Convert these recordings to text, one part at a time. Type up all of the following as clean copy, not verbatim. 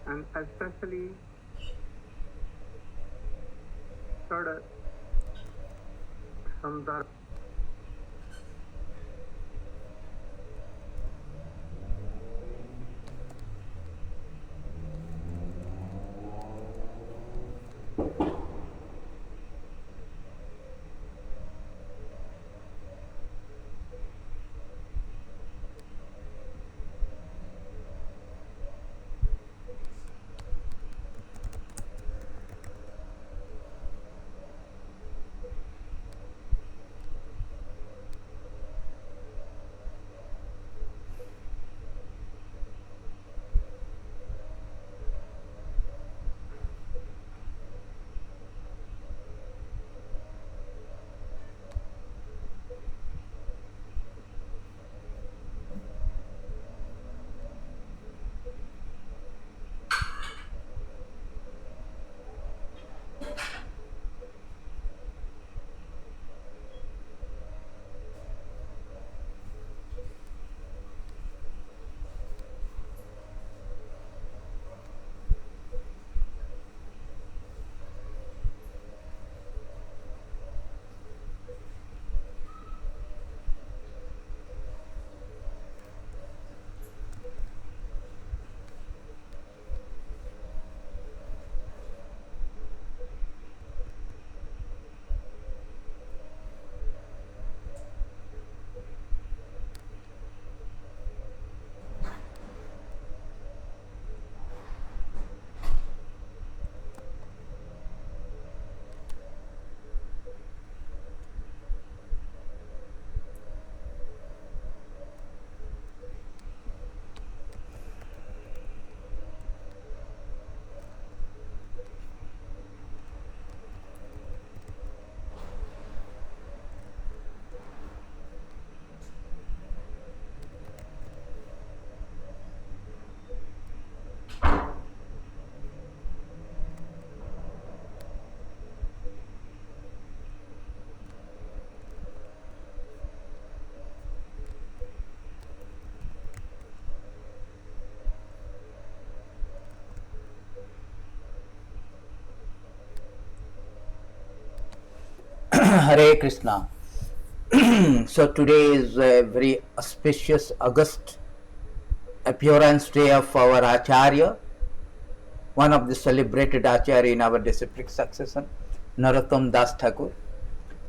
and especially third samdar. Hare Krishna. So today is a very auspicious August appearance day of our Acharya, one of the celebrated Acharya in our disciplic succession, Narottama Das Thakur.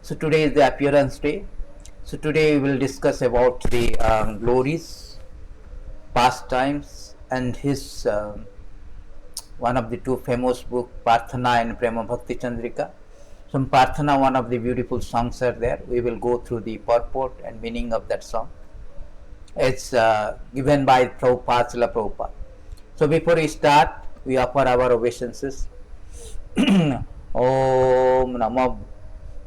So today is the appearance day. So today we will discuss about the glories, pastimes, and his one of the two famous book, Parthana and Prema Bhakti Chandrika. Some Parthana, one of the beautiful songs are there. We will go through the purport and meaning of that song. It's given by Prabhupada, Srila Prabhupada. So before we start, we offer our obeisances. Om Namo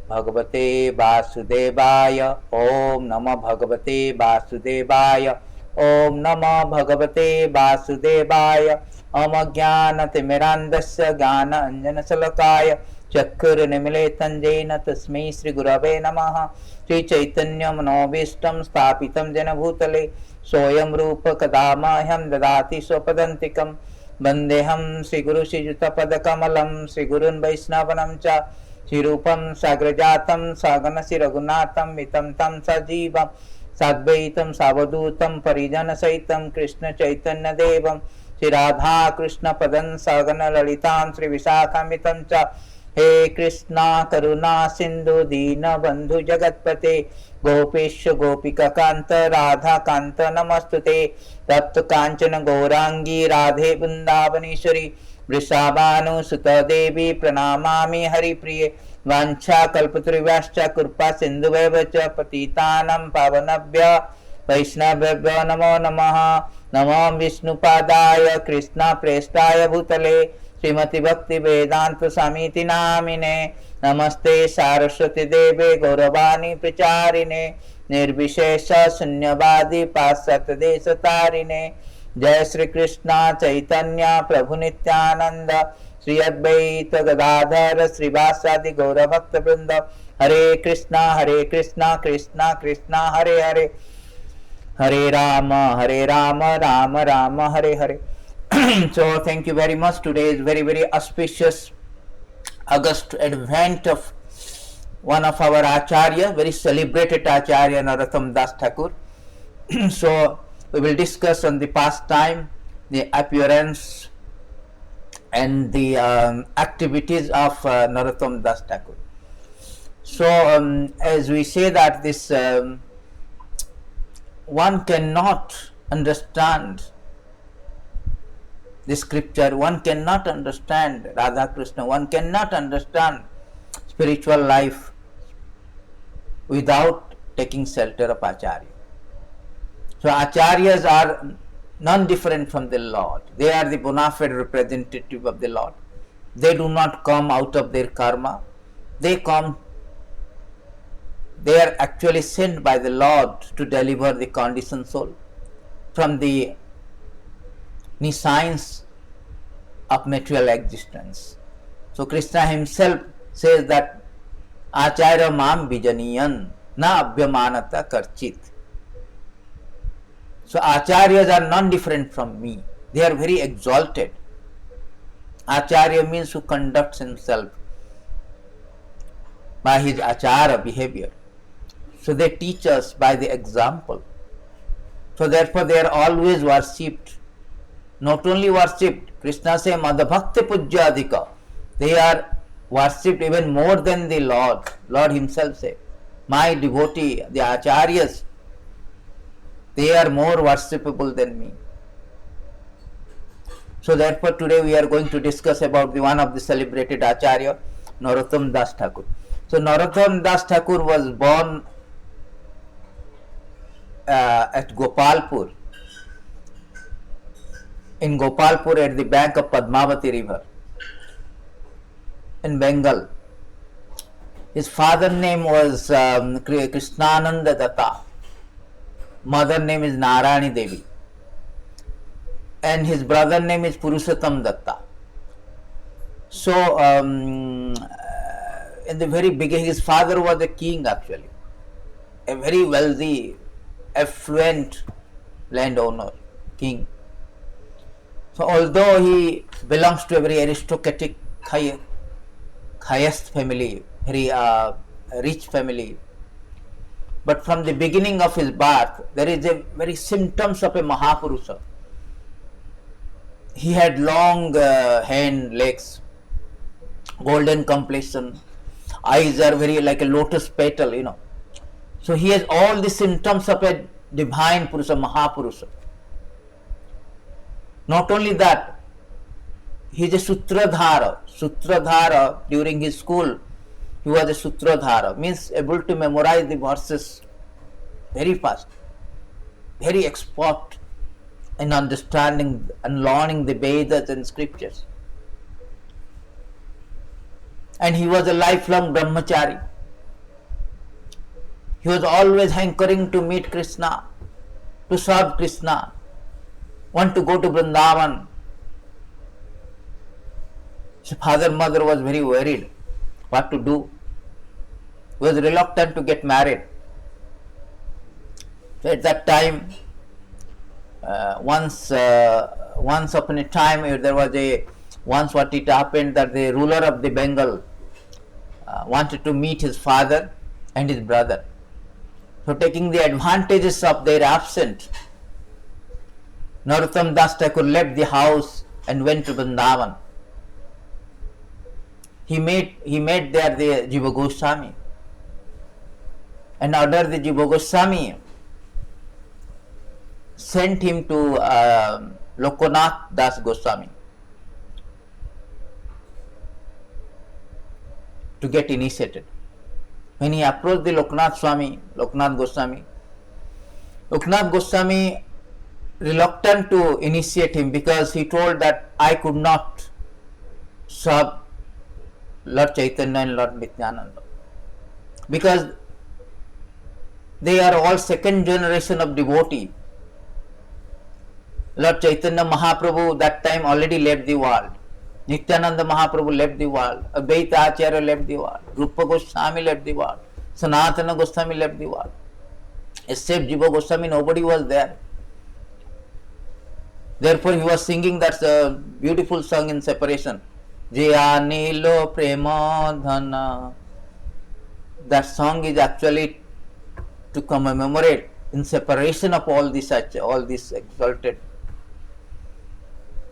Bhagavate Vasudevaya. Om Namo Bhagavate Vasudevaya. Om Namo Bhagavate Vasudevaya. Om Jnanatimirandasya Jnana Anjana Salakaya Chakkar Nimiletan Jena Tasmai Sri Gurave Namaha. Sri Chaitanya Manovistam Sthapitam Jena Bhutale Soyam Rupa Kadamahyam Dadati Swapadantikam Bandeham Sri Guru Sri Juta Padakamalam Sri Gurun Vaisnavanam Cha Sri Rupam Sagrajatam Sagana Sri Raghunatham Vitam Tam Sajivam Sadvaitam Savadutam Parijana Saitam Krishna Chaitanya Devam Sri Radha Krishna Padan Sagana Lalitam Sri Visakamitam Cha हे कृष्णा करुणा सिंधु दीन बंधु जगतपते गोपेश गोपिका कांत राधा कांत नमस्तुते तप्त कांचन गौरांगी राधे वृंदावनेश्वरी वृषाभानुसुत देवी प्रणमामि हरिप्रिये वाञ्छा कल्पतरुभ्यश्च कृपा सिन्धुभ्यः च पतितानां पावनेभ्यो वैष्णवेभ्यो नमो नमः। नमो विष्णुपादाय कृष्णप्रेष्ठाय भूतले श्रीमती भक्ति वेदांत स्वामीति नामिने नमस्ते सारस्वती देवे गौरवाणी प्रचारिणे निर्विशेष शून्यवादी पाश्चात्य देश तारिणे जय श्री कृष्ण चैतन्य प्रभु नित्यानंद श्री अद्वैत गदाधर श्रीवासादि गौर भक्त वृंद हरे Krishna Krishna Krishna Hare Hare Hare Ram Ram Ram Hare Hare So thank you very much. Today is very, very auspicious August advent of one of our Acharya, very celebrated Acharya Narottama Das Thakur. So we will discuss on the pastime, the appearance and the activities of Narottama Das Thakur. So as we say that this one cannot understand the scripture, one cannot understand Radha Krishna, one cannot understand spiritual life without taking shelter of Acharya. So Acharyas are none different from the Lord. They are the bona fide representative of the Lord. They do not come out of their karma. They are actually sent by the Lord to deliver the conditioned soul from the nescience of material existence. So Krishna himself says that Acharya mam vijaniyan na abhyamanata karchit. So Acharyas are none different from me. They are very exalted. Acharya means who conducts himself by his achara behavior. So they teach us by the example. So therefore they are always worshipped. Not only worshipped, Krishna says Madhabhakti Pujyadika. They are worshipped even more than the Lord. Lord himself says, my devotee, the Acharyas, they are more worshipable than me. So therefore today we are going to discuss about the one of the celebrated Acharya, Narottama Das Thakur. So Narottama Das Thakur was born at Gopalpur, in Gopalpur at the bank of Padmavati river in Bengal. His father's name was Krishnananda Datta. Mother name is Narayani Devi. And his brother name is Purushottam Datta. So in the very beginning, his father was a king actually. A very wealthy, affluent landowner, king. So although he belongs to a very aristocratic, highest family, very rich family, but from the beginning of his birth, there is a very symptoms of a Mahapurusha. He had long hand, legs, golden complexion, eyes are very like a lotus petal, you know. So he has all the symptoms of a divine Purusha, Mahapurusha. Not only that, he is a Sutradhara. Sutradhara, during his school, he was a Sutradhara, means able to memorize the verses very fast, very expert in understanding and learning the Vedas and scriptures. And he was a lifelong brahmachari. He was always hankering to meet Krishna, to serve Krishna, want to go to Vrindavan. His father and mother was very worried what to do. He was reluctant to get married. So at that time, once upon a time, once what it happened that the ruler of the Bengal wanted to meet his father and his brother. So taking the advantages of their absence, Narottama Das Thakur left the house and went to Vrindavan. He met there the Jiva Goswami and ordered the Jiva Goswami sent him to Lokanath Das Goswami to get initiated. When he approached the Lokanath Goswami reluctant to initiate him because he told that I could not serve Lord Chaitanya and Lord Nityananda because they are all second generation of devotee. Lord Chaitanya Mahaprabhu that time already left the world. Nityananda Mahaprabhu left the world. Advaita Acharya left the world. Rupa Goswami left the world. Sanatana Goswami left the world. Except Jiva Goswami, nobody was there. Therefore, he was singing that beautiful song in separation. Jaya Nilo Prema Dhana. That song is actually to commemorate in separation of all this exalted.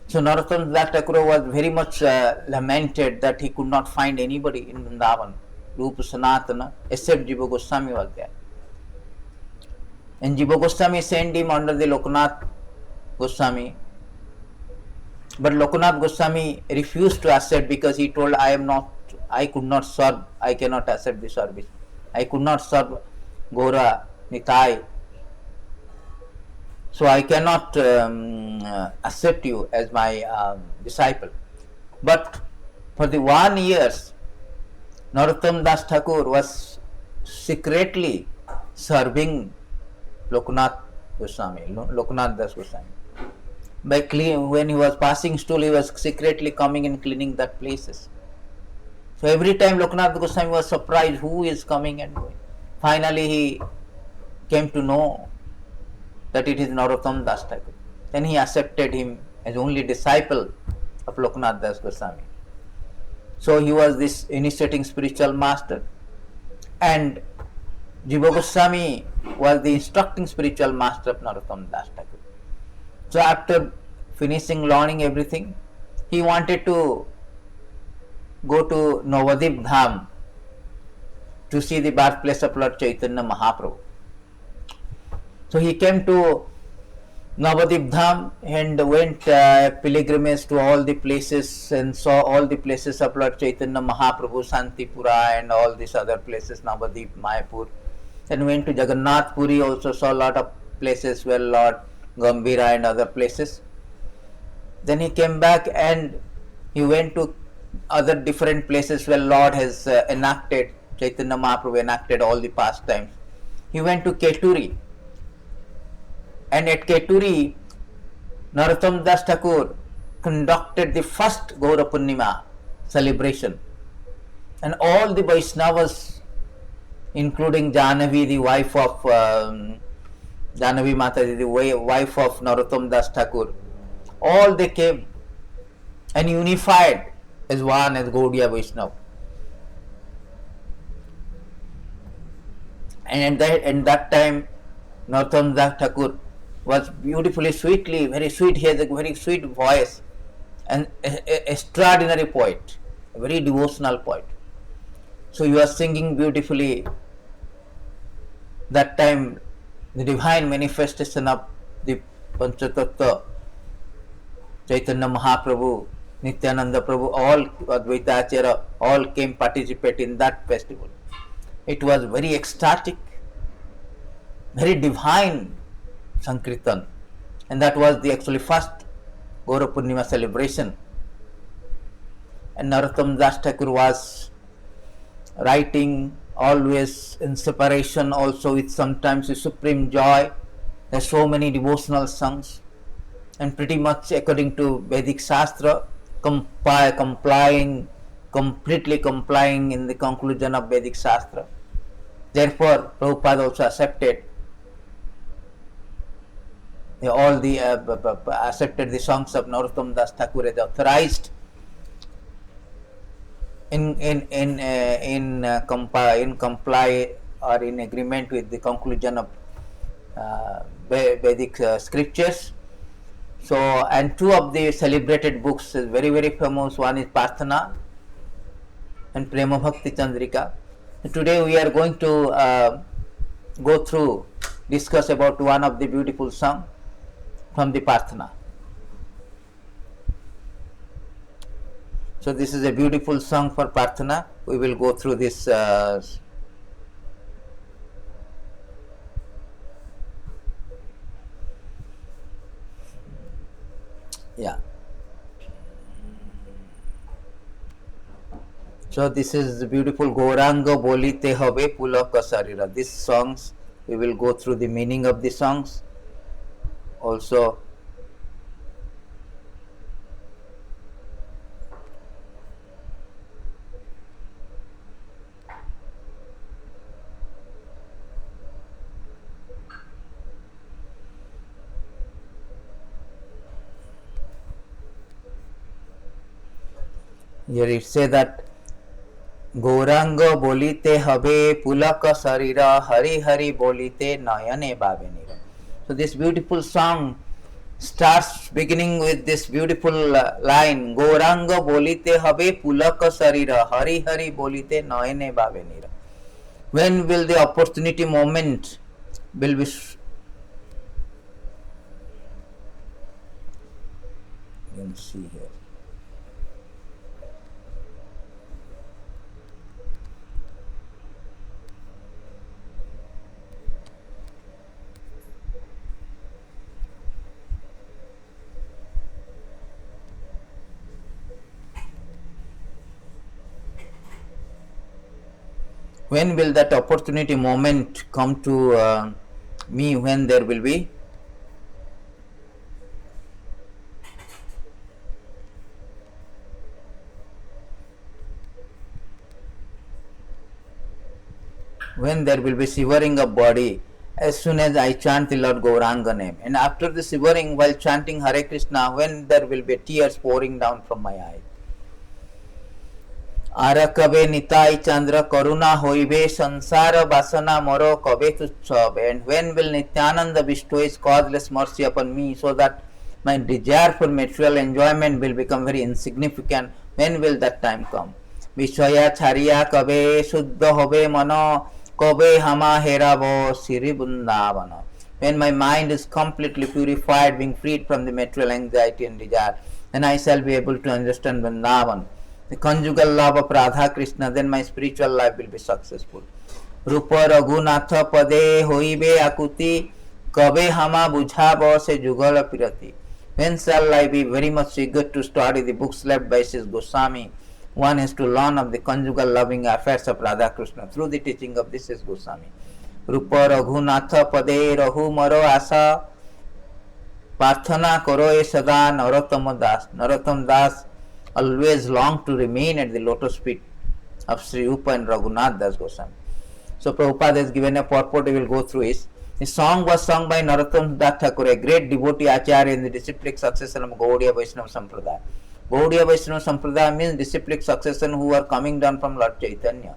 So Narottama Das Thakura was very much lamented that he could not find anybody in Vrindavan, Rupa Sanatana, except Jiva Goswami was there. And Jiva Goswami sent him under the Lokanath Goswami. But Lokanath Goswami refused to accept because he told, I could not serve, I cannot accept the service. I could not serve Gora Nitai. So I cannot accept you as my disciple. But for the 1 year, Narottama Das Thakur was secretly serving Lokanath Goswami, Lokanath Das Goswami. When he was passing stool, he was secretly coming and cleaning that places. So every time Lokanath Goswami was surprised who is coming and going. Finally he came to know that it is Narottama Das Thakur. Then he accepted him as only disciple of Lokanath Das Goswami. So he was this initiating spiritual master, and Jiva Goswami was the instructing spiritual master of Narottama Das Thakur. So after finishing learning everything, he wanted to go to Navadip Dham to see the birthplace of Lord Chaitanya Mahaprabhu. So he came to Navadip Dham and went pilgrimage to all the places and saw all the places of Lord Chaitanya Mahaprabhu, Santipura and all these other places, Navadip, Mayapur. Then went to Jagannath Puri, also saw a lot of places where Lord Gambhira and other places. Then he came back and he went to other different places where Lord has enacted, Chaitanya Mahaprabhu enacted all the pastimes. He went to Keturi. And at Keturi, Narottama Das Thakur conducted the first Gaura Purnima celebration. And all the Vaishnavas, including Jahnavi, the wife of Jahnavi Mataji, the wife of Narottama Das Thakur, all they came and unified as one, as Gaudiya Vaishnava. And at that time, Narottama Das Thakur was beautifully, sweetly, very sweet. He has a very sweet voice and extraordinary poet, a very devotional poet. So he was singing beautifully. That time, the divine manifestation of the Panchatattva, Chaitanya Mahaprabhu, Nityananda Prabhu, all Advaita Acharya, all came participate in that festival. It was very ecstatic, very divine Sankirtan, and that was the actually first Gaura Purnima celebration. And Narottama Das Thakur was writing always in separation, also with sometimes with supreme joy. There are so many devotional songs, and pretty much according to Vedic Shastra, completely complying in the conclusion of Vedic Shastra. Therefore, Prabhupada also accepted accepted the songs of Narottama Das Thakur as authorized in comply or in agreement with the conclusion of Vedic scriptures. So, and two of the celebrated books is very, very famous. One is Prarthana and Prema Bhakti Chandrika. Today we are going to discuss about one of the beautiful songs from the Prarthana. So this is a beautiful song for Prarthana. We will go through this So this is the beautiful Gauranga Bolite Habe Pulaka Sarira. These songs, we will go through the meaning of the songs. Also, Here it says that Gaurang बोलिते हबे पुलक शरीर हरि हरि बोलिते नयने बाबे नीर. So this beautiful song starts beginning with this beautiful line Gaurang बोलिते हबे पुलक शरीर हरि हरि बोलिते नयने बाबे नीर. When will the opportunity moment will be? You can see here. When will that opportunity moment come to me? When there will be? When there will be shivering of body as soon as I chant the Lord Gauranga name. And after the shivering while chanting Hare Krishna, when there will be tears pouring down from my eyes. आर कबे निताई चंद्र करुणा होइबे संसार वासना मरो कबे तुच्छब. And when will Nityananda bestow his causeless mercy upon me so that my desire for material enjoyment will become very insignificant? When will that time come? विषया छारिया कबे शुद्ध होबे मनो कबे हमा हेराबो Shri Vrindavan. When my mind is completely purified, being freed from the material anxiety and desire, then I shall be able to understand Vrindavan, the conjugal love of Radha Krishna. Then my spiritual life will be successful. Rupa Raghunatha Pade Hoibe Akuti Kabe Hama Bujhabo Se Jugala Pirati. When shall I be very much eager to study the books left by Sri Goswami? One has to learn of the conjugal loving affairs of Radha Krishna through the teaching of this is Goswami. Rupa Raghunatha Pade Rahu Maro Asa Parthana Karo E Sada Narottama Das. Narottam Das always longed to remain at the lotus feet of Sri Rupa and Raghunath Das Goswami. So Prabhupada has given a purport, we will go through it. The song was sung by Narottama Das Thakura, a great devotee acharya in the disciplic succession of Gaudiya Vaishnava Sampradaya. Gaudiya Vaishnava Sampradaya means disciplic succession who are coming down from Lord Chaitanya.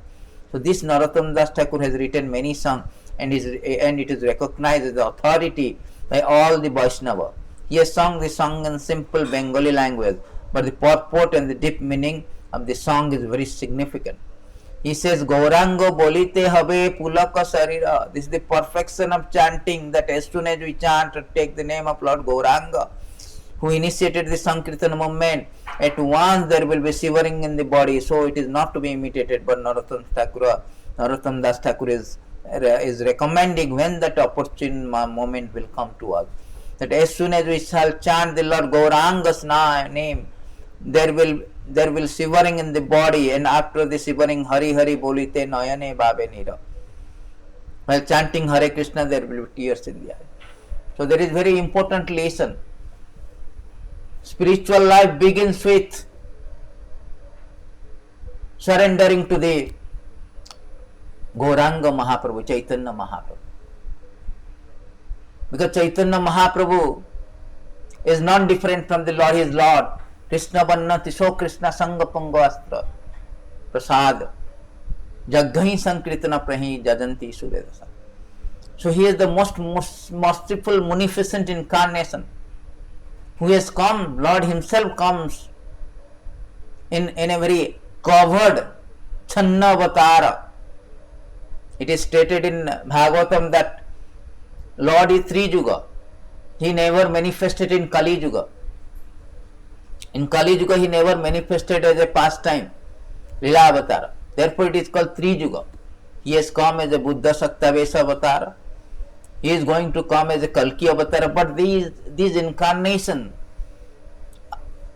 So this Narottama Das Thakur has written many songs and it is recognized as the authority by all the Vaishnava. He has sung the song in simple Bengali language, but the purport and the deep meaning of the song is very significant. He says, Gaurango bolite habe pulaka sarira. This is the perfection of chanting, that as soon as we chant or take the name of Lord Gauranga, who initiated the Sankirtan movement, at once there will be shivering in the body. So it is not to be imitated, but Narottama Das Thakur is recommending when that opportune moment will come to us. That as soon as we shall chant the Lord Gauranga's name, there will shivering in the body, and after the shivering Hari Hari bolite nayane babe nira. While chanting Hare Krishna, there will be tears in the eye. So there is very important lesson. Spiritual life begins with surrendering to the Gauranga Mahaprabhu, Chaitanya Mahaprabhu. Because Chaitanya Mahaprabhu is not different from the Lord, his Lord. Krishna Bannati So Krishna Sanga Pangastra Prasad Jaggahi Sankritana Prahi Jajanti Suredasa. So he is the most merciful, munificent incarnation who has come. Lord himself comes in a very covered Channavatara. It is stated in Bhagavatam that Lord is Three Juga. He never manifested in Kali Juga. In Kali Yuga, he never manifested as a pastime, Lila Avatara. Therefore, it is called Tri Yuga. He has come as a Buddha Saktavesa Avatara. He is going to come as a Kalki Avatara. But these incarnations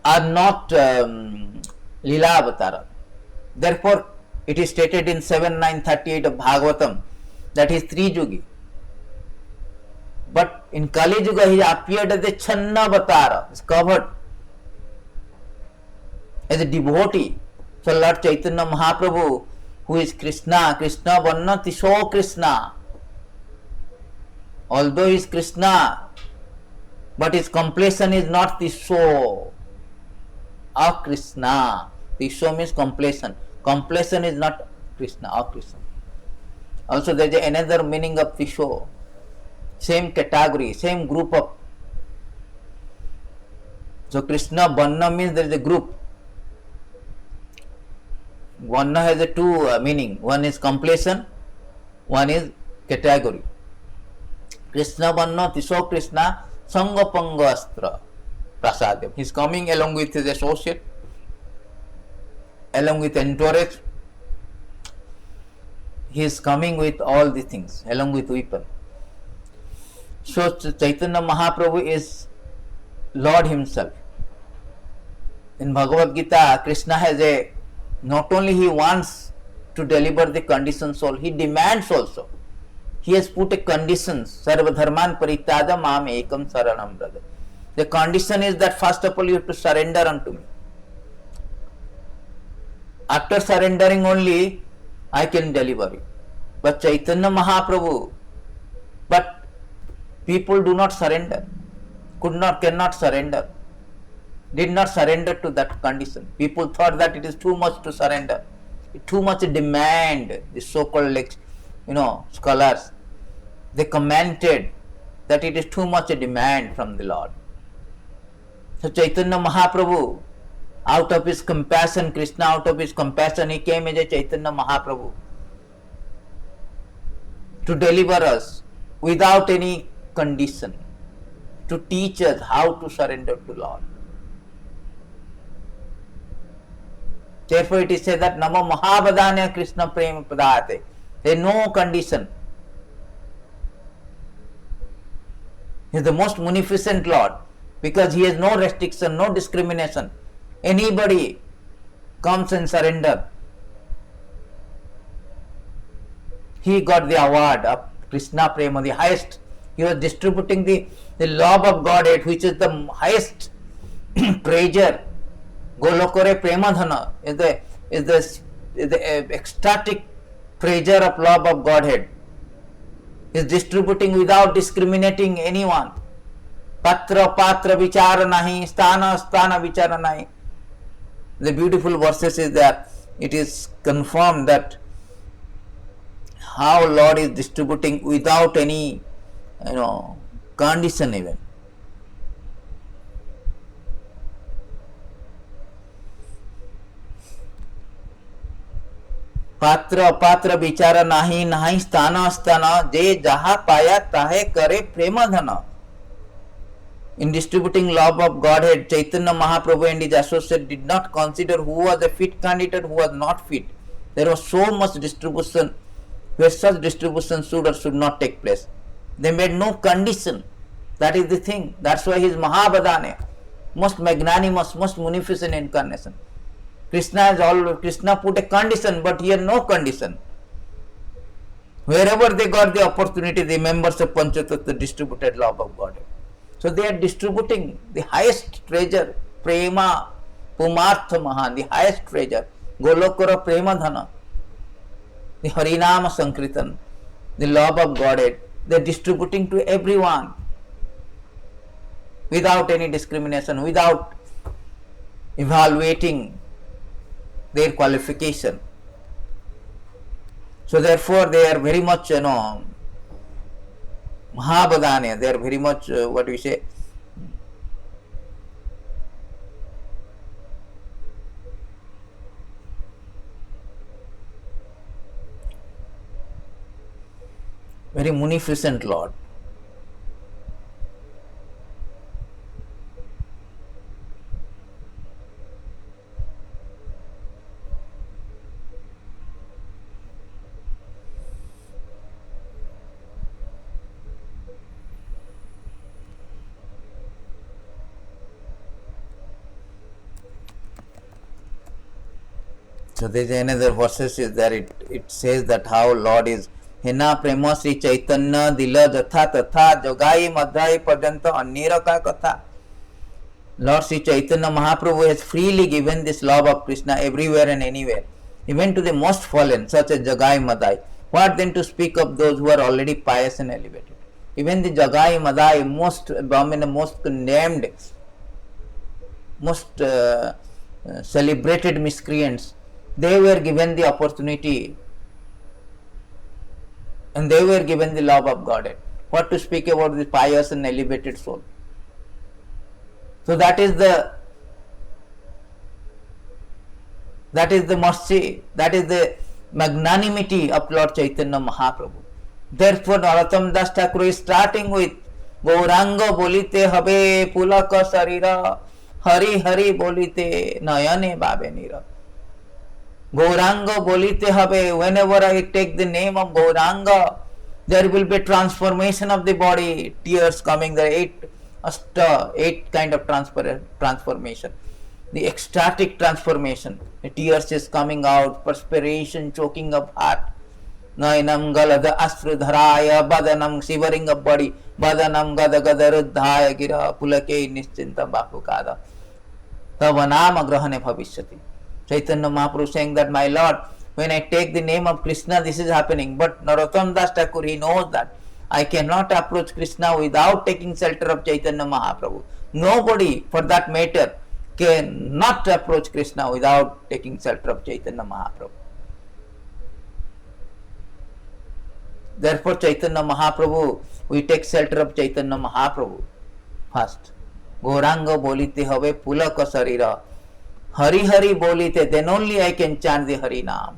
are not Lila Avatara. Therefore, it is stated in 7.9.38 of Bhagavatam that he is Tri Yugi. But in Kali Yuga, he appeared as a Channa Avatara. Is covered as a devotee. So Lord Chaitanya Mahaprabhu, who is Krishna Bannati So Krishna. Although he is Krishna, but his completion is not the So of Krishna. Tisho means completion. Completion is not Krishna or Krishna. Also there is another meaning of Tisho. Same category, same group of. So Krishna Varna means there is a group. Varna has a two meaning. One is completion, one is category. Krishna Varna, Tisho Krishna, Sangapanga Astra Prasadyam. He is coming along with his associate, along with entourage. He is coming with all the things, along with weapon. So Chaitanya Mahaprabhu is Lord himself. In Bhagavad Gita, Krishna has a, not only he wants to deliver the conditioned soul, he demands also. He has put a condition, Sarva Dharman Parityajya Mam Ekam Saranam Brother. The condition is that first of all you have to surrender unto me. After surrendering only, I can deliver you. But Chaitanya Mahaprabhu, but people do not surrender, cannot surrender, did not surrender to that condition. People thought that it is too much to surrender, too much demand. The so-called scholars, they commented that it is too much a demand from the Lord. So Chaitanya Mahaprabhu, out of his compassion, Krishna out of his compassion, he came as a Chaitanya Mahaprabhu to deliver us without any condition, to teach us how to surrender to Lord. Therefore it is said that Namo Mahabadanya Krishna Prema Padate. There is no condition. He is the most munificent Lord because he has no restriction, no discrimination. Anybody comes and surrender. He got the award of Krishna Prema, the highest. He was distributing the love of Godhead, which is the highest treasure. Golokore Premadhana is the ecstatic treasure of love of Godhead. He is distributing without discriminating anyone. Patra Patra Vichara Nahi, Sthana Sthana Vichara Nahi. The beautiful verses is there. It is confirmed that how Lord is distributing without any condition even. पात्र अपात्र विचार नाही नाही स्थान असताना जे जहा पाया ताहे करे प्रेम धन. In distributing love of Godhead, Chaitanya Mahaprabhu and his associate did not consider who was a fit candidate, who was not fit. There was so much distribution where such distribution should or should not take place. They made no condition. That is the thing. That's why he is Mahabadane, most magnanimous, most munificent incarnation. Krishna put a condition, but here no condition. Wherever they got the opportunity, the members of Panchatattva distributed love of God. So they are distributing the highest treasure, Prema, Pumartha Mahan, the highest treasure, Golokara Prema Dhana, the Harinama Sankirtan, the love of Godhead. They are distributing to everyone without any discrimination, without evaluating their qualification. So therefore they are very much Mahabadanya, they are very much what we say, very munificent Lord. So there is another verses is there. It says that how Lord is Hena Prema Sri Chaitanya Dila Jatha Tatha Jogai Madhai Pajanta Annira Ka Katha. Lord Sri Chaitanya Mahaprabhu has freely given this love of Krishna everywhere and anywhere, even to the most fallen, such as Jagai Madhai. What then to speak of those who are already pious and elevated? Even the Jagai Madhai, most abominable, most condemned, most celebrated miscreants, they were given the opportunity and they were given the love of Godhead. What to speak about the pious and elevated soul? So that is the mercy, that is the magnanimity of Lord Chaitanya Mahaprabhu. Therefore, Narottama Das Thakur is starting with Gauranga bolite habe pulaka sarira, Hari Hari bolite nayane babe nira. Gauranga bolite habe, whenever I take the name of Gauranga, there will be transformation of the body, tears coming, the eight kind of transformation. The ecstatic transformation, the tears is coming out, perspiration, choking of heart, nainam galada asrudharaya, badanam shivering of body, badanam gada gada ruddhaya gira pulake nischintam bapukada, tavanama grahane bhavishyati. Chaitanya Mahaprabhu saying that, my Lord, when I take the name of Krishna, this is happening. But Narottama Das Thakur, he knows that I cannot approach Krishna without taking shelter of Chaitanya Mahaprabhu. Nobody, for that matter, cannot approach Krishna without taking shelter of Chaitanya Mahaprabhu. Therefore, Chaitanya Mahaprabhu, we take shelter of Chaitanya Mahaprabhu first. Gauranga bolite have pulaka sarira, Hari Hari bolite, then only I can chant the Hari Naam.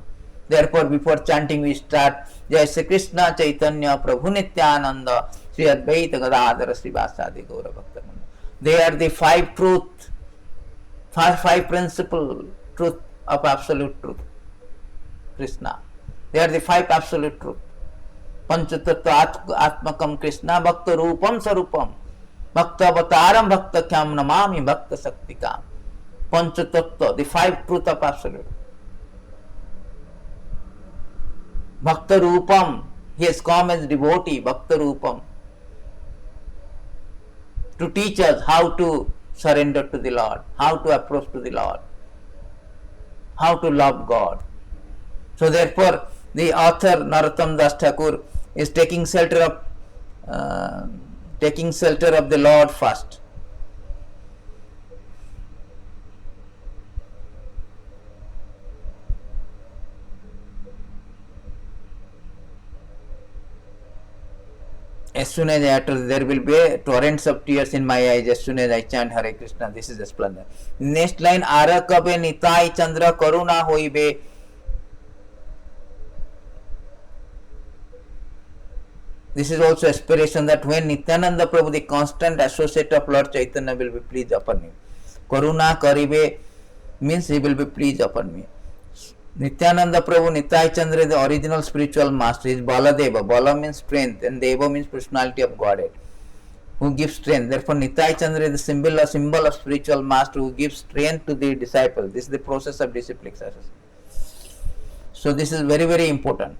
Therefore, before chanting, we start Jai Sri Krishna Chaitanya Prabhu Nityananda Sri Advaita Gadadhara Sri Vasadi Gaura Bhaktananda. They are the five truth, five principle truth of absolute truth. Krishna. They are the five absolute truth. Panchatattva Atmakam Krishna Bhakta Rupam Sarupam Bhakta Avataram Bhakta Kyam Namami Bhakta Saktikam. Panchatattva, the five truth of absolute. Bhakta Rupam, he has come as devotee, Bhakta Rupam, to teach us how to surrender to the Lord, how to approach to the Lord, how to love God. So therefore, the author Narottama Das Thakur is taking shelter of the Lord first. As soon as I utter, there will be torrents of tears in my eyes as soon as I chant Hare Krishna. This is the splendor. Next line, Arakabe Nitai Chandra Karuna Hoibe. This is also aspiration that when Nityananda Prabhu, the constant associate of Lord Chaitanya, will be pleased upon him. Karuna Karibe means he will be pleased upon me. Nityananda Prabhu, Nitai Chandra is the original spiritual master. He is Baladeva. Bala means strength and Deva means personality of Godhead, who gives strength. Therefore, Nitai Chandra is the symbol of spiritual master who gives strength to the disciple. This is the process of disciplic success. So this is very, very important.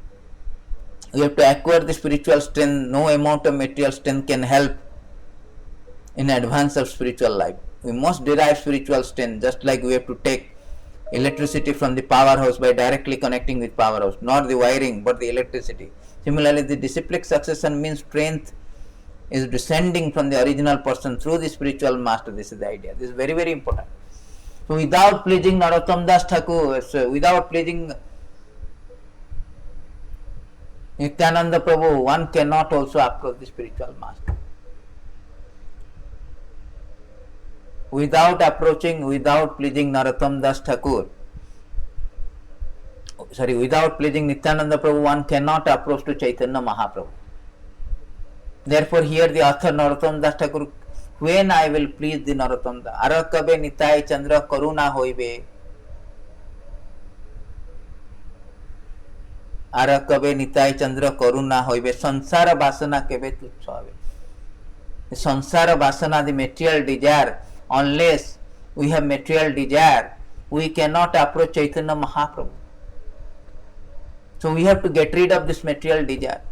We have to acquire the spiritual strength. No amount of material strength can help in advance of spiritual life. We must derive spiritual strength, just like we have to take electricity from the powerhouse by directly connecting with powerhouse, not the wiring but the electricity. Similarly, the disciplic succession means strength is descending from the original person through the spiritual master. This is the idea. This is very, very important. So without pleasing Narottama Das Thakur, without pleasing Nityananda Prabhu, one cannot also approach the spiritual master. Without pleasing Narottama Das Thakur, without pleasing Nityananda Prabhu, one cannot approach to Chaitanya Mahaprabhu. Therefore, here the author Narottama Das Thakur, when I will please the Narottama Das, Arakabe Nitai Chandra Karuna Hoibe, Arakabe Nitai Chandra Karuna Hoibe, Sansara Vasana Kebe Tuchha Hoibe. The Sansara Vasana, the material desire, unless we have material desire, we cannot approach Chaitanya Mahaprabhu. So we have to get rid of this material desire.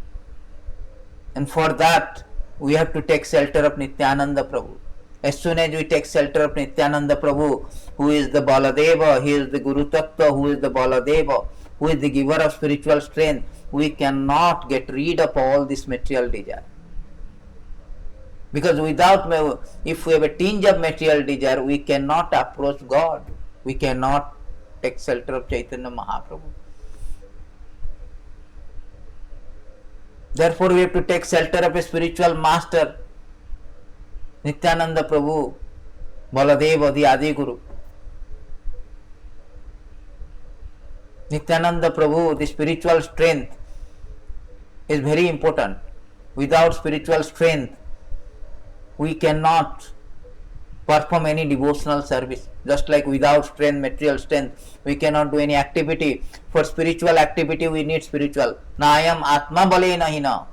And for that, we have to take shelter of Nityananda Prabhu. As soon as we take shelter of Nityananda Prabhu, who is the Baladeva, he is the Guru Tattva, who is the Baladeva, who is the giver of spiritual strength, we cannot get rid of all this material desire. Because if we have a tinge of material desire, we cannot approach God. we cannot take shelter of Chaitanya Mahaprabhu. Therefore, we have to take shelter of a spiritual master, Nityananda Prabhu, Baladeva, the Adi Guru. Nityananda Prabhu, the spiritual strength is very important. Without spiritual strength, we cannot perform any devotional service. Just like without strength, material strength, we cannot do any activity. For spiritual activity, we need spiritual. Nayam atma balena hina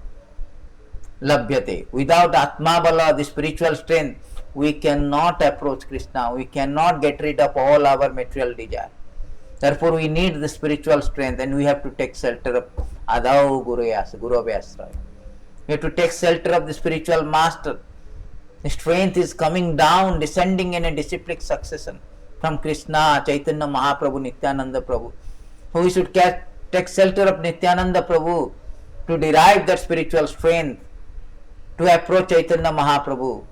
labhyate. Without atma bala, the spiritual strength, we cannot approach Krishna. We cannot get rid of all our material desire. Therefore, we need the spiritual strength, and we have to take shelter of Adau Guru Vyasraya. We have to take shelter of the spiritual master. The strength is coming down, descending in a disciplic succession from Krishna, Chaitanya Mahaprabhu, Nityananda Prabhu. So we should take shelter of Nityananda Prabhu to derive that spiritual strength to approach Chaitanya Mahaprabhu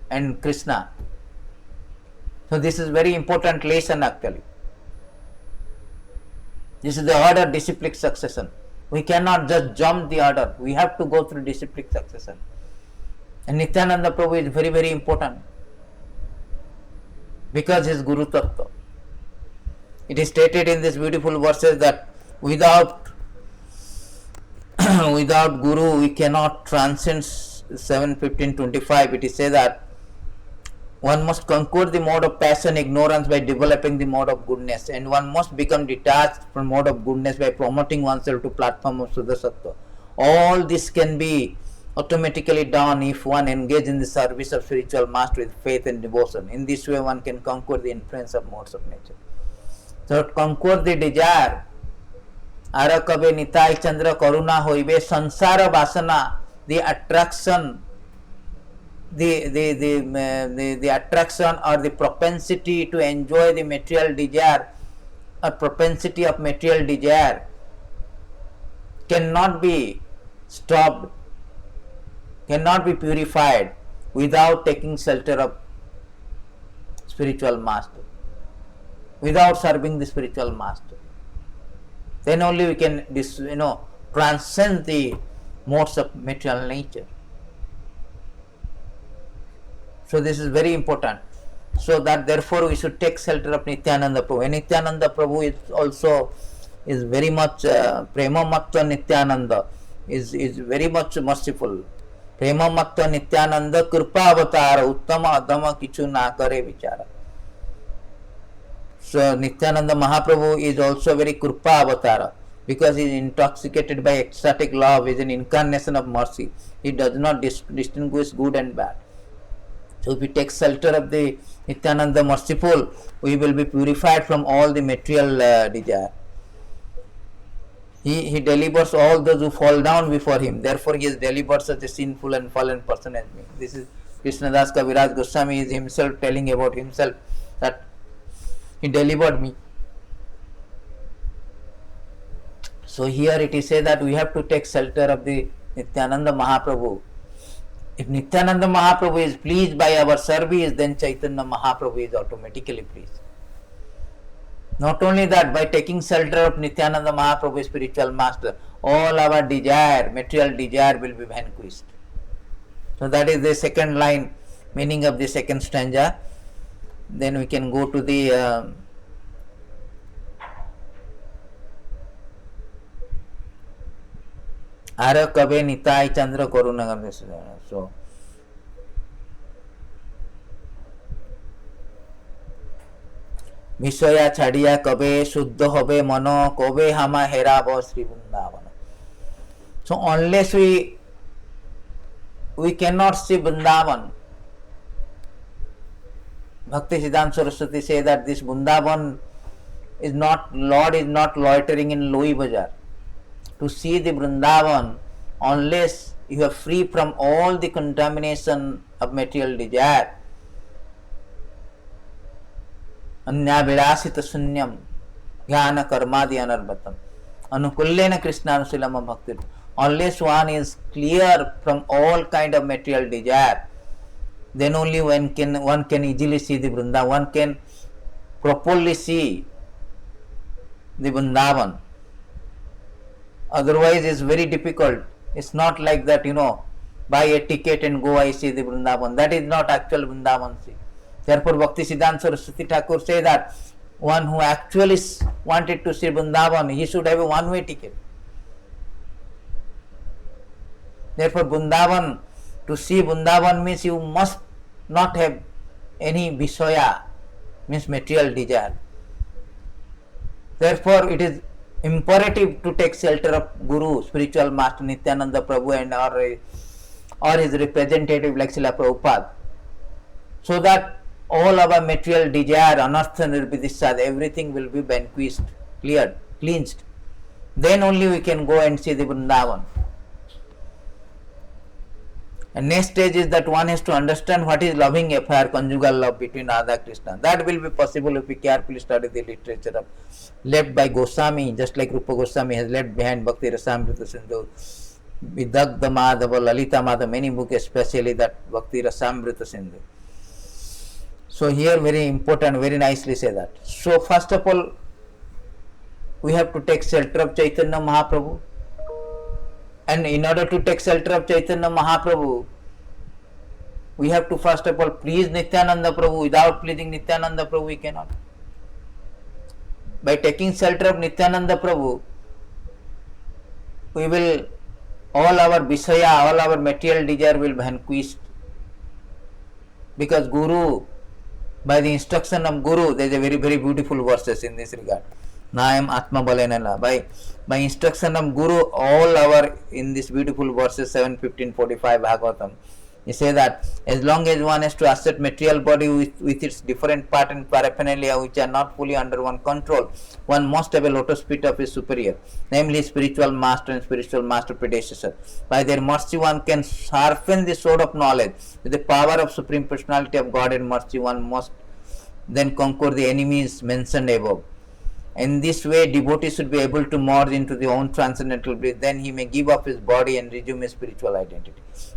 and Krishna. So this is very important lesson actually. This is the order disciplic succession. We cannot just jump the order. We have to go through disciplic succession. And Nityananda Prabhu is very, very important because his Guru Tattva. It is stated in these beautiful verses that without Guru we cannot transcend 7:15:25. It is said that one must conquer the mode of passion, ignorance by developing the mode of goodness, and one must become detached from mode of goodness by promoting oneself to platform of Suddha Sattva. All this can be automatically done if one engage in the service of spiritual master with faith and devotion. In this way one can conquer the influence of modes of nature. So conquer the desire. Arakabe nitai chandra karuna hoibe sansara vasana, the attraction, the attraction or the propensity to enjoy the material desire, or propensity of material desire cannot be stopped, cannot be purified without taking shelter of spiritual master, without serving the spiritual master. Then only we can transcend the modes of material nature. So this is very important. So that therefore we should take shelter of Nityananda Prabhu. And Nityananda Prabhu is very much Prema Mattva Nityananda is very much merciful. Prema Mattva Nityananda Kripa Avatara Uttama Adama Kichu Na Kare Vichara. So Nityananda Mahaprabhu is also very Kripa Avatara because he is intoxicated by ecstatic love, is an incarnation of mercy. He does not distinguish good and bad. So if we take shelter of the Nityananda merciful, we will be purified from all the material desire. He delivers all those who fall down before him. Therefore he has delivered such a sinful and fallen person as me. This is Krishnadas Kaviraj Goswami is himself telling about himself that he delivered me. So here it is said that we have to take shelter of the Nityananda Mahaprabhu. If Nityananda Mahaprabhu is pleased by our service, then Chaitanya Mahaprabhu is automatically pleased. Not only that, by taking shelter of Nityananda Mahaprabhu, spiritual master, all our desire, material desire will be vanquished. So that is the second line, meaning of the second stanza. Then we can go to the Ara Kabe Nitai Chandra Karunagam. So বিষয়া ছাড়িয়া কবে শুদ্ধ হবে মন কবে হামা হেরাব Shri Vrindavan. So unless we cannot see Vrindavan. Bhakti Siddhanta Saraswati say that this Vrindavan is not, Lord is not loitering in Loi Bazaar. To see the Vrindavan, unless you are free from all the contamination of material desire, अन्याभिलाषित शून्यम ज्ञान कर्मादि अनर्बतम अनुकूल्येन कृष्णानुशीलम भक्ति. Unless one is clear from all kind of material desire, then only one can easily see the Vrindavan, one can properly see the Vrindavan. Otherwise it's very difficult. It's not like that, buy a ticket and go, I see the Vrindavan. That is not actual Vrindavan. See. Therefore Bhakti Siddhanta Saraswati Thakur say that one who actually wanted to see Vrindavan, he should have a one-way ticket. Therefore Vrindavan, to see Vrindavan means you must not have any Visaya, means material desire. Therefore it is imperative to take shelter of Guru, spiritual master Nityananda Prabhu and or his representative like Srila Prabhupada, so that all our material desire, anartha nirvidishad, everything will be vanquished, cleared, cleansed. Then only we can go and see the Vrindavan. And next stage is that one has to understand what is loving affair, conjugal love between Radha Krishna. That will be possible if we carefully study the literature of left by Goswami, just like Rupa Goswami has left behind Bhakti Rasamrita Sindhu, Vidagdha Madhava, Lalita Madhava, many books, especially that Bhakti Rasamrita Sindhu. So here very important, very nicely say that. So first of all, we have to take shelter of Chaitanya Mahaprabhu. And in order to take shelter of Chaitanya Mahaprabhu, we have to first of all please Nityananda Prabhu. Without pleasing Nityananda Prabhu, we cannot. By taking shelter of Nityananda Prabhu, we will, all our Visaya, all our material desire will be vanquished. Because Guru, by the instruction of Guru, there is a very, very beautiful verses in this regard. Nayam Atma Balenala. By instruction of Guru, all our, in this beautiful verses 7, 15, 45 Bhagavatam, he says that as long as one has to accept material body with its different part and paraphernalia which are not fully under one control, one must have a lotus feet of his superior, namely spiritual master and spiritual master predecessor. By their mercy one can sharpen the sword of knowledge. With the power of Supreme Personality of God and mercy, one must then conquer the enemies mentioned above. In this way, devotee should be able to merge into the own transcendental bliss. Then he may give up his body and resume his spiritual identity.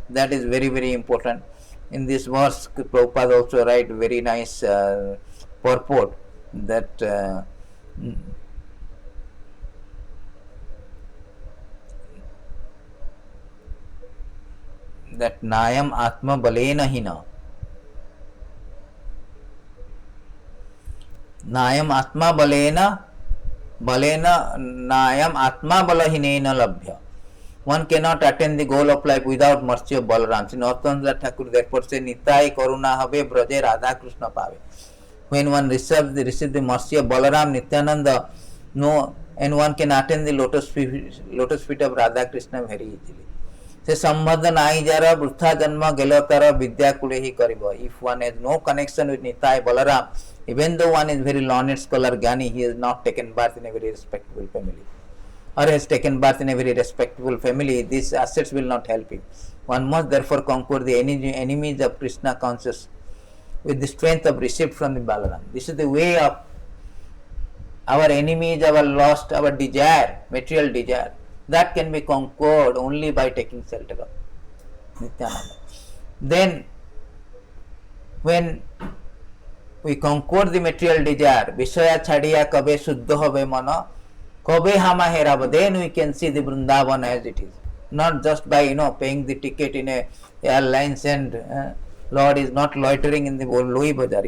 That is very, very important. In this verse, Prabhupada also write very nice purport that that Nayam Atma Balena Hina. Nayam Atma Balena Nayam Atma Balahinena Labhya. One cannot attain the goal of life without mercy of Balaram. Narottama Thakur therefore says, Nitai Karuna Have Braje Radha Krishna Pave. When one receives the mercy of Balaram, Nityananda, and one can attain the lotus feet of Radha Krishna very easily. Se Sambandha nahi jara vrtha janma gelotara vidya kulehi kariba. If one has no connection with Nitai Balaram, even though one is very learned scholar Gani, he has not taken birth in a very respectable family, or has taken birth in a very respectable family, these assets will not help him. One must therefore conquer the enemies of Krishna conscious with the strength of received from the Balaram. This is the way of our enemies, our lust, our desire, material desire. That can be conquered only by taking shelter of Nityananda. Then, when we conquer the material desire, Vishaya Chadiya Kabe Suddha Habe Mana, Kabe Hama Herava, then we can see the Vrindavan as it is. Not just by, paying the ticket in a airlines and Lord is not loitering in the Louis Bazaar,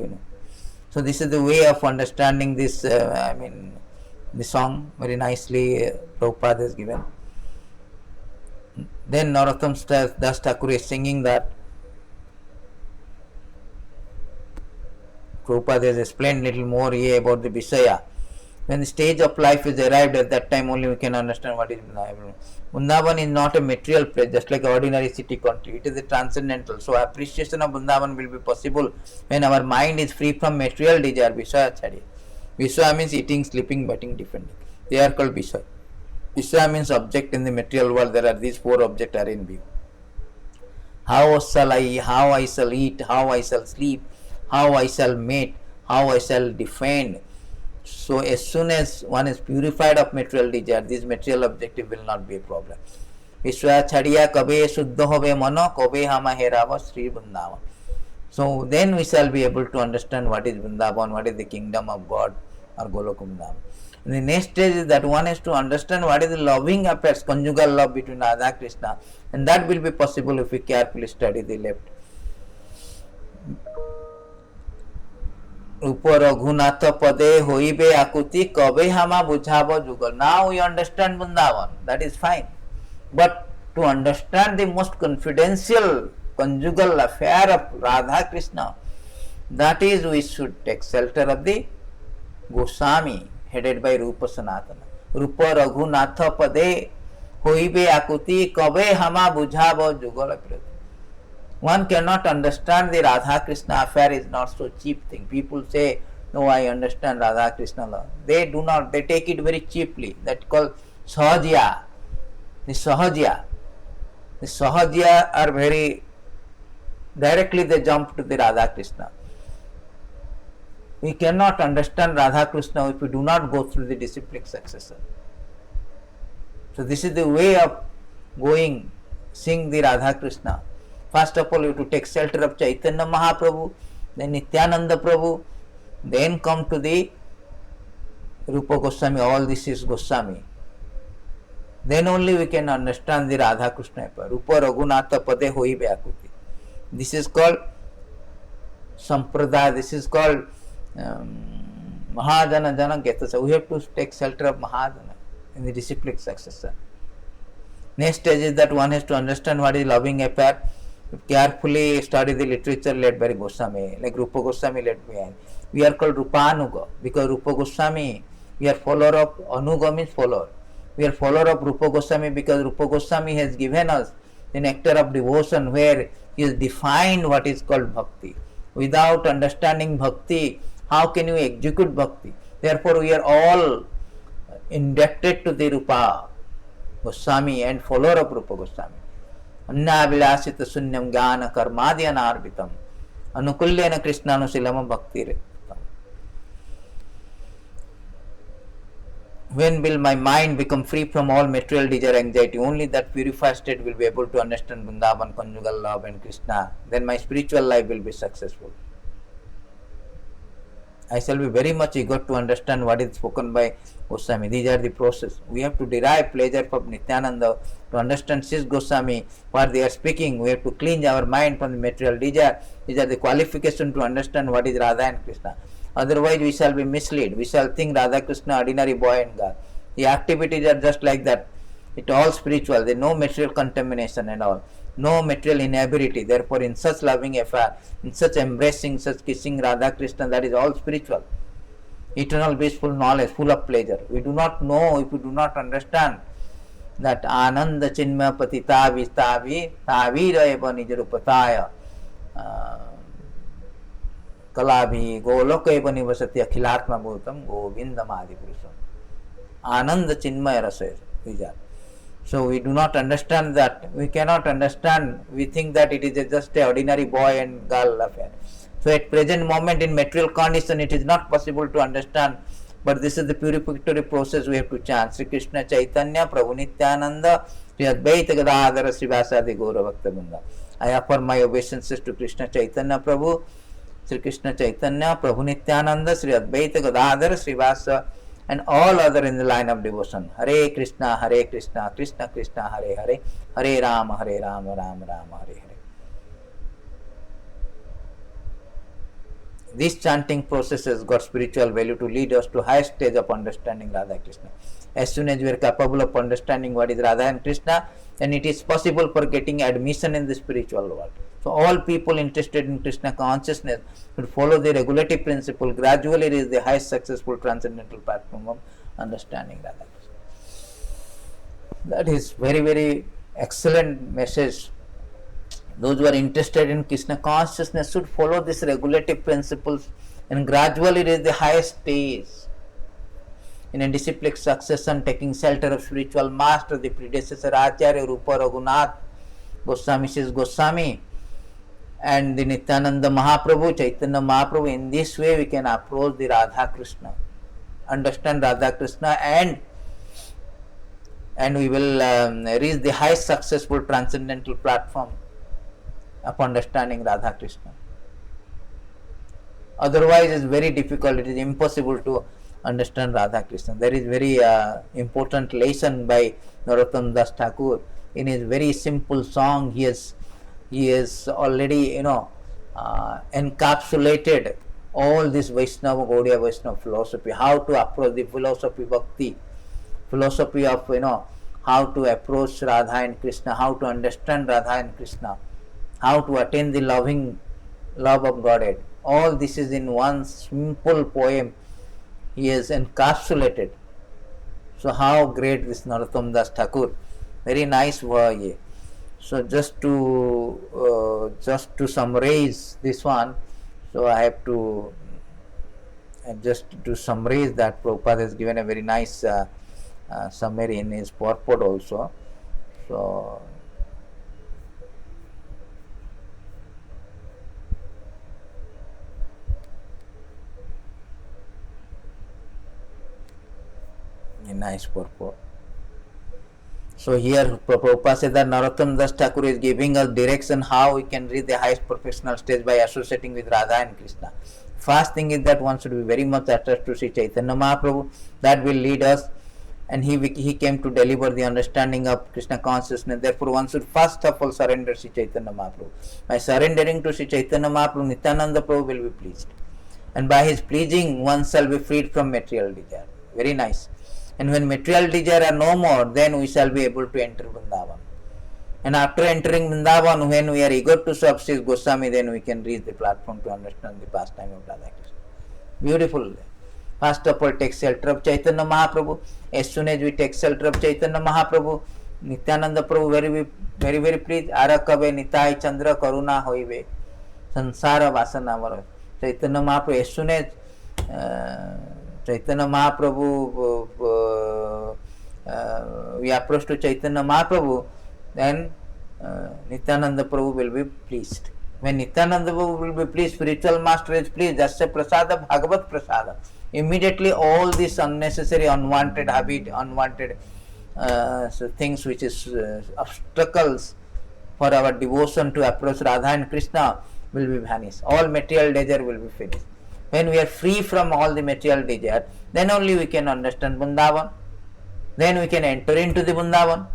So this is the way of understanding this, the song very nicely Prabhupada has given. Then Narottama Das Thakura is singing that Prabhupada has explained little more here about the Visaya. When the stage of life is arrived, at that time only we can understand what is Vrindavan. Vrindavan is not a material place, just like ordinary city country. It is a transcendental. So appreciation of Vrindavan will be possible when our mind is free from material desire, Visaya Chadiya. Visaya means eating, sleeping, batting, defending. They are called Visaya. Visaya means object in the material world. There are these four objects are in view. How shall I eat, how I shall sleep, how I shall mate, how I shall defend. So as soon as one is purified of material desire, this material objective will not be a problem. Vishwa Chadiya Kabe Suddha Habe Mano Kabe Hama Herava Sri Vrindavan. So then we shall be able to understand what is Vrindavan, what is the kingdom of God or Goloka Vrindavan. And the next stage is that one has to understand what is the loving affairs, conjugal love between Radha Krishna, and that will be possible if we carefully study the left. रूप रघुनाथ पदे होइबे आकुति कबे हमा बुझाबो जुगल. Now we understand Vrindavan, that is fine. But to understand the most confidential conjugal affair of Radha Krishna, that is we should take shelter of the Goswami headed by Rupa Sanatana. Rupa Raghunatha Pade Hoibe Akuti Kabe Hama Bujhabo Jugal. One cannot understand the Radha Krishna affair is not so cheap thing. People say, no, I understand Radha Krishna love. They do not, they take it very cheaply. That called Sahajya. The Sahajya are very, directly they jump to the Radha Krishna. We cannot understand Radha Krishna if we do not go through the disciplic succession. So this is the way of going, seeing the Radha Krishna. First of all, you have to take shelter of Chaitanya Mahaprabhu, then Nityananda Prabhu, then come to the Rupa Goswami, all this is Goswami. Then only we can understand the Radha Krishna affair. Rupa Raghunatha Pade Hoibe Akuti. This is called Sampradaya, this is called Mahajana Jana Geta. So we have to take shelter of Mahajana in the disciplic succession. Next stage is that one has to understand what is loving affair. Carefully study the literature led by Goswami, like Rupa Goswami led behind. We are called Rupanuga because Rupa Goswami, we are follower of, Anuga means follower. We are follower of Rupa Goswami because Rupa Goswami has given us the nectar of devotion where he has defined what is called bhakti. Without understanding bhakti, how can you execute bhakti? Therefore, we are all indebted to the Rupa Goswami and follower of Rupa Goswami. अन्नाभिलाषित शून्यम ज्ञान कर्मादि अनार्पितम अनुकूल्येन कृष्णानुशीलम भक्ति. When will my mind become free from all material desire, anxiety? Only that purified state will be able to understand Vrindavan, conjugal love and Krishna. Then my spiritual life will be successful. I shall be very much eager to understand what is spoken by Goswami. These are the process. We have to derive pleasure from Nityananda to understand Sis Goswami, what they are speaking. We have to cleanse our mind from the material desire. These are the qualifications to understand what is Radha and Krishna. Otherwise, we shall be misled. We shall think Radha Krishna, ordinary boy and girl. The activities are just like that. It all spiritual. There is no material contamination and all. No material inability. Therefore, in such loving affair, in such embracing, such kissing Radha Krishna, that is all spiritual. Eternal blissful knowledge, full of pleasure. We do not know, if we do not understand that Ananda Chinmaya Patita Vistavi Tavira Eva Nijarupataya Kalabhi Goloka Eva Nivasati Akhilatma Bhutam Govindam Adipurusam. Ananda Chinmaya Rasa. These are. So we do not understand that. We cannot understand. We think that it is just a ordinary boy and girl affair. So at present moment in material condition it is not possible to understand. But this is the purificatory process we have to chant. Sri Krishna Chaitanya Prabhu Nityananda Sri Advaita Gadadhara Srivasadi Gaura Bhakta Vrinda. I offer my obeisances to Krishna Chaitanya Prabhu, Sri Krishna Chaitanya Prabhu Nityananda Sri Advaita Gadadhara Srivasa and all other in the line of devotion. Hare Krishna, Krishna Krishna, Hare Hare, Hare Rama, Rama Rama, Hare Hare. This chanting process has got spiritual value to lead us to highest stage of understanding Radha Krishna. As soon as we are capable of understanding what is Radha and Krishna, then it is possible for getting admission in the spiritual world. So all people interested in Krishna consciousness should follow the regulative principle, gradually reach the highest successful transcendental platform of understanding Radha Krishna. That is very, very excellent message. Those who are interested in Krishna consciousness should follow these regulative principles and gradually reach the highest stage. In a disciplic succession, taking shelter of spiritual master, the predecessor Acharya Rupa Raghunath Goswami, Sis Goswami, and the Nityananda Mahaprabhu, Chaitanya Mahaprabhu. In this way, we can approach the Radha Krishna, understand Radha Krishna, and we will reach the highest successful transcendental platform of understanding Radha Krishna. Otherwise, it's very difficult. It is impossible to understand Radha Krishna. There is very important lesson by Narottama Das Thakur in his very simple song. He has already encapsulated all this Vaishnava Gaudiya Vaishnava philosophy. How to approach the philosophy bhakti, philosophy of how to approach Radha and Krishna, how to understand Radha and Krishna, how to attain the love of Godhead. All this is in one simple poem he has encapsulated. So how great this Narottama Das Thakur. Very nice word. So just to summarize this one, so I have to just to summarize that Prabhupada has given a very nice summary in his purport also. So a nice purport. So here Prabhupada said that Narottama Das Thakur is giving us direction how we can reach the highest professional stage by associating with Radha and Krishna. First thing is that one should be very much attached to Sri Chaitanya Mahaprabhu. That will lead us, and he came to deliver the understanding of Krishna consciousness. Therefore, one should first of all surrender Sri Chaitanya Mahaprabhu. By surrendering to Sri Chaitanya Mahaprabhu, Nityananda Prabhu will be pleased, and by his pleasing, one shall be freed from material desire. Very nice. And when material desire are no more, then we shall be able to enter Vrindavan. And after entering Vrindavan, when we are eager to serve Sri Goswami, then we can reach the platform to understand the pastime of Radha Krishna. Beautiful. First of all, take shelter of Chaitanya Mahaprabhu. As soon as we take shelter of Chaitanya Mahaprabhu, Nityananda Prabhu very, very pleased. Arakabe Nitai Chandra Karuna Hoive. Sansara Vasana Vara. Chaitanya Mahaprabhu, as soon as Chaitanya Mahaprabhu, we approach to Chaitanya Mahaprabhu, then Nityananda Prabhu will be pleased. When Nityananda Prabhu will be pleased, spiritual master is pleased. Jasya Prasada Bhagavat Prasada. Immediately all these unnecessary, unwanted habit, unwanted things which is obstacles for our devotion to approach Radha and Krishna will be vanished. All material desire will be finished. When we are free from all the material desire, then only we can understand Vrindavan. Then we can enter into the Vrindavan.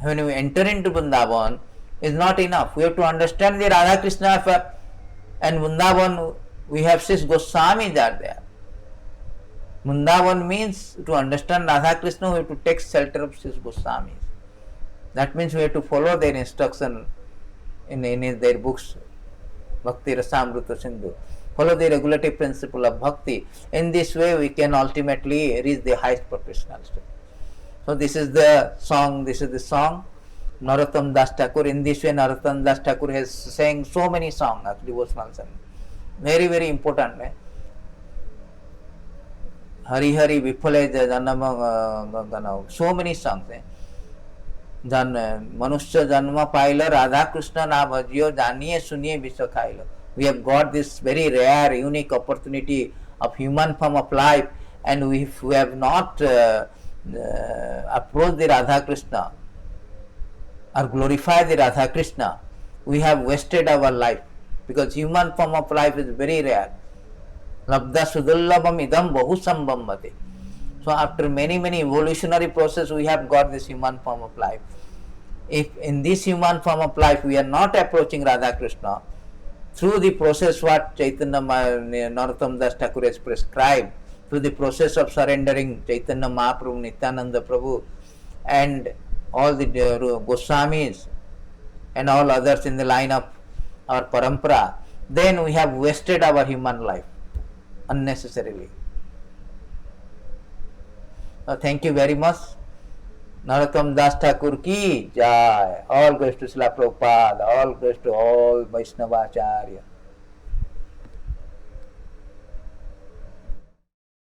When we enter into Vrindavan, is not enough. We have to understand the Radha Krishna affair. And Vrindavan, we have Sri Goswamis are there. Vrindavan means to understand Radha Krishna, we have to take shelter of Sri Goswamis. That means we have to follow their instruction in their books, Bhakti Rasamrita Sindhu. Follow the regulative principle of bhakti. In this way, we can ultimately reach the highest professional state. So this is the song. Narottama Das Thakur. In this way, Narottama Das Thakur has sang so many songs, devotional songs. Very, very important. Hari Hari Vipale Janama, so many songs. Manusya Janma Paila Radha Krishna Na Bhajiyo Janiye Suniye Vishwa Khailo. We have got this very rare, unique opportunity of human form of life, and if we have not approached the Radha Krishna or glorified the Radha Krishna, we have wasted our life, because human form of life is very rare. Labdha sudullabam idam bahusambhammate. So after many evolutionary process, we have got this human form of life. If in this human form of life we are not approaching Radha Krishna, through the process what Chaitanya Narottama Das Thakur has prescribed, through the process of surrendering Chaitanya Mahaprabhu, Nityananda Prabhu, and all the Goswamis and all others in the line of our parampara, then we have wasted our human life unnecessarily. So thank you very much. Narottama Das Thakur ki jai. All goes to Srila Prabhupada, all goes to all Vaishnavacharya.